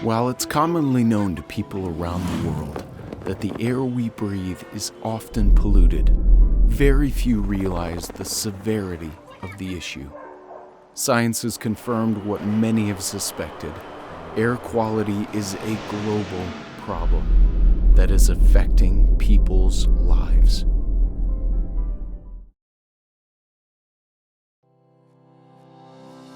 While it's commonly known to people around the world that the air we breathe is often polluted, very few realize the severity of the issue. Science has confirmed what many have suspected. Air quality is a global problem that is affecting people's lives.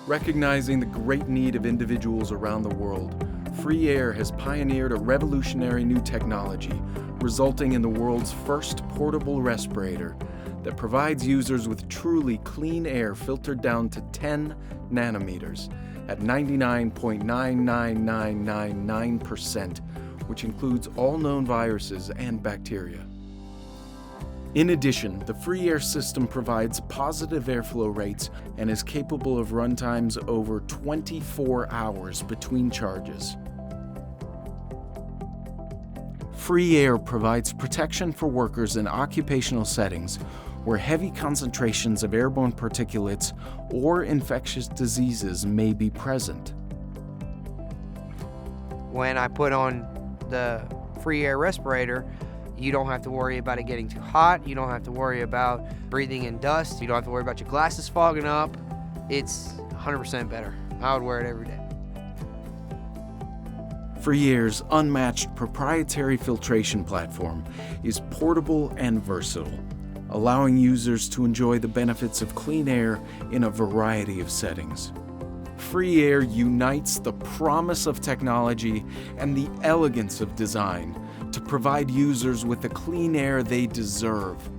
Recognizing the great need of individuals around the world, Free Air has pioneered a revolutionary new technology, resulting in the world's first portable respirator that provides users with truly clean air filtered down to 10 nanometers at 99.99999%, which includes all known viruses and bacteria. In addition, the Free Air system provides positive airflow rates and is capable of runtimes over 24 hours between charges. Free Air provides protection for workers in occupational settings where heavy concentrations of airborne particulates or infectious diseases may be present. When I put on the Free Air respirator, you don't have to worry about it getting too hot. You don't have to worry about breathing in dust. You don't have to worry about your glasses fogging up. It's 100% better. I would wear it every day. Free Air's unmatched proprietary filtration platform is portable and versatile, allowing users to enjoy the benefits of clean air in a variety of settings. Free Air unites the promise of technology and the elegance of design to provide users with the clean air they deserve